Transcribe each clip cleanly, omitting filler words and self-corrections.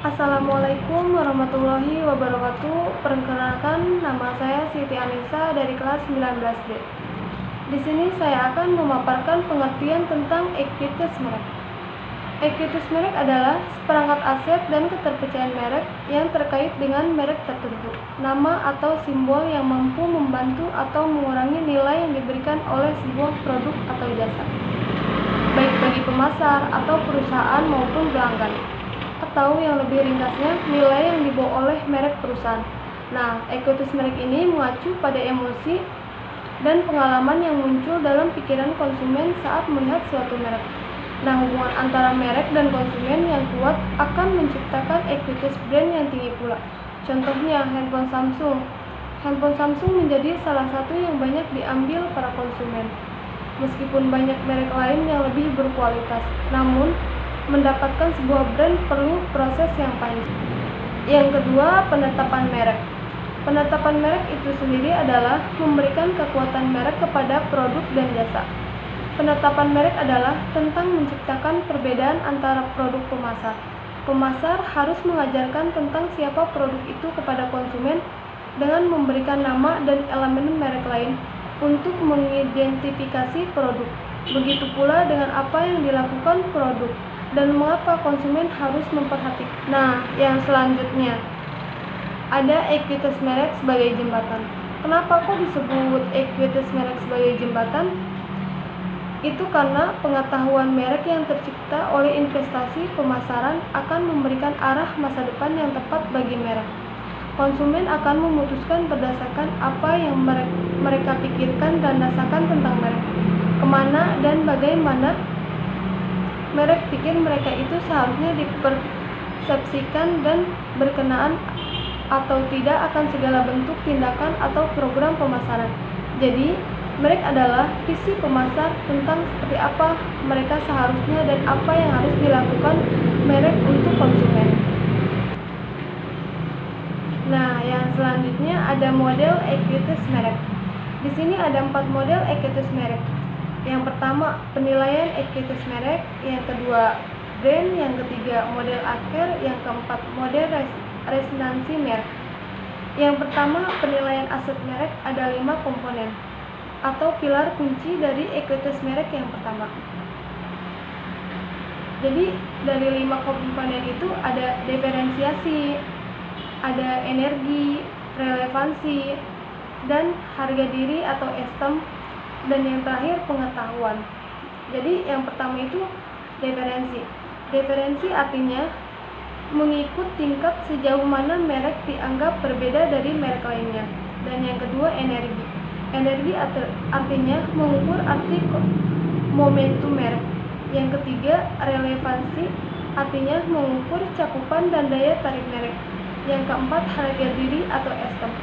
Assalamualaikum warahmatullahi wabarakatuh. Perkenalkan, nama saya Siti Anissa dari kelas 19B. Di sini saya akan memaparkan pengertian tentang ekuitas merek. Ekuitas merek adalah seperangkat aset dan keterpercayaan merek yang terkait dengan merek tertentu, nama atau simbol yang mampu membantu atau mengurangi nilai yang diberikan oleh sebuah produk atau jasa, baik bagi pemasar atau perusahaan maupun pelanggan, atau yang lebih ringkasnya, nilai yang dibawa oleh merek perusahaan. Nah, ekuitas merek ini mengacu pada emosi dan pengalaman yang muncul dalam pikiran konsumen saat melihat suatu merek. Nah, hubungan antara merek dan konsumen yang kuat akan menciptakan ekuitas brand yang tinggi pula. Contohnya, handphone Samsung. Handphone Samsung menjadi salah satu yang banyak diambil para konsumen. Meskipun banyak merek lain yang lebih berkualitas, namun mendapatkan sebuah brand perlu proses yang panjang. Yang kedua, penetapan merek. Penetapan merek itu sendiri adalah memberikan kekuatan merek kepada produk dan jasa. Penetapan merek adalah tentang menciptakan perbedaan antara produk pemasar. Pemasar harus mengajarkan tentang siapa produk itu kepada konsumen dengan memberikan nama dan elemen merek lain untuk mengidentifikasi produk. Begitu pula dengan apa yang dilakukan produk dan mengapa konsumen harus memperhatikan. Nah, yang selanjutnya ada ekuitas merek sebagai jembatan. Kenapa kok disebut ekuitas merek sebagai jembatan? Itu karena pengetahuan merek yang tercipta oleh investasi pemasaran akan memberikan arah masa depan yang tepat bagi merek. Konsumen akan memutuskan berdasarkan apa yang mereka pikirkan dan rasakan tentang merek, kemana dan bagaimana merek pikir mereka itu seharusnya dipersepsikan dan berkenaan atau tidak akan segala bentuk tindakan atau program pemasaran. Jadi, merek adalah visi pemasar tentang seperti apa mereka seharusnya dan apa yang harus dilakukan merek untuk konsumen. Nah, yang selanjutnya ada model ekuitas merek. Di sini ada 4 model ekuitas merek. Yang pertama, penilaian ekuitas merek. Yang kedua, brand. Yang ketiga, model akhir. Yang keempat, model resonansi merek. Yang pertama, penilaian aset merek ada 5 komponen atau pilar kunci dari ekuitas merek yang pertama. Jadi, dari 5 komponen itu ada diferensiasi, ada energi, relevansi, dan harga diri atau esteem, dan yang terakhir pengetahuan. Jadi yang pertama itu diferensi. Diferensi artinya mengikut tingkat sejauh mana merek dianggap berbeda dari merek lainnya. Dan yang kedua energi. Energi artinya mengukur arti momentum merek. Yang ketiga relevansi artinya mengukur cakupan dan daya tarik merek. Yang keempat harga diri atau esteem,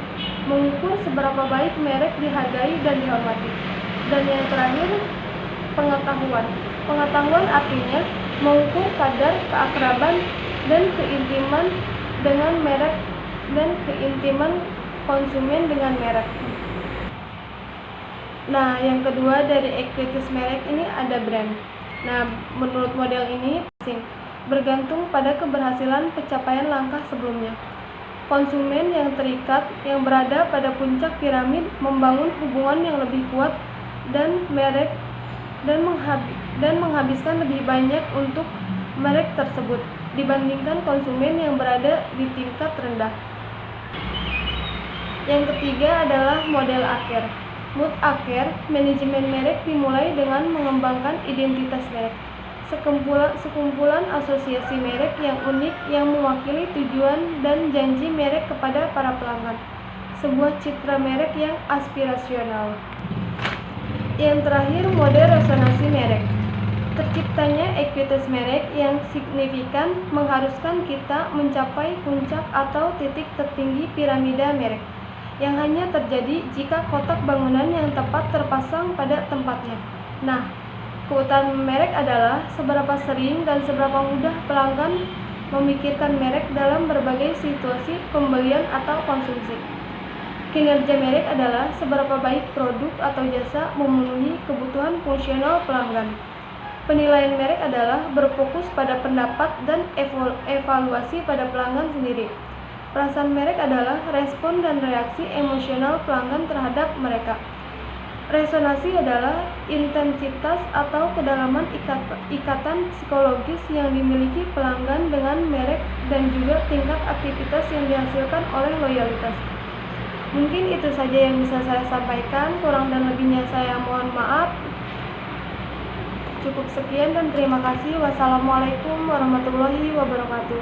mengukur seberapa baik merek dihargai dan dihormati. Dan yang terakhir pengetahuan. Pengetahuan artinya mengukur kadar keakraban dan keintiman dengan merek dan keintiman konsumen dengan merek. Nah, yang kedua dari ekuitas merek ini ada brand. Nah, menurut model ini bergantung pada keberhasilan pencapaian langkah sebelumnya. Konsumen yang terikat, yang berada pada puncak piramid, membangun hubungan yang lebih kuat dan merek dan menghabiskan lebih banyak untuk merek tersebut dibandingkan konsumen yang berada di tingkat rendah. Yang ketiga adalah model akhir. Mood akhir, manajemen merek dimulai dengan mengembangkan identitas merek. Sekumpulan asosiasi merek yang unik yang mewakili tujuan dan janji merek kepada para pelanggan. Sebuah citra merek yang aspirasional. Yang terakhir, model resonansi merek. Terciptanya ekuitas merek yang signifikan mengharuskan kita mencapai puncak atau titik tertinggi piramida merek, yang hanya terjadi jika kotak bangunan yang tepat terpasang pada tempatnya. Nah, keutamaan merek adalah seberapa sering dan seberapa mudah pelanggan memikirkan merek dalam berbagai situasi pembelian atau konsumsi. Kinerja merek adalah seberapa baik produk atau jasa memenuhi kebutuhan fungsional pelanggan. Penilaian merek adalah berfokus pada pendapat dan evaluasi pada pelanggan sendiri. Perasaan merek adalah respon dan reaksi emosional pelanggan terhadap mereka. Resonansi adalah intensitas atau kedalaman ikatan psikologis yang dimiliki pelanggan dengan merek dan juga tingkat aktivitas yang dihasilkan oleh loyalitas. Mungkin itu saja yang bisa saya sampaikan, kurang dan lebihnya saya mohon maaf. Cukup sekian dan terima kasih. Wassalamualaikum warahmatullahi wabarakatuh.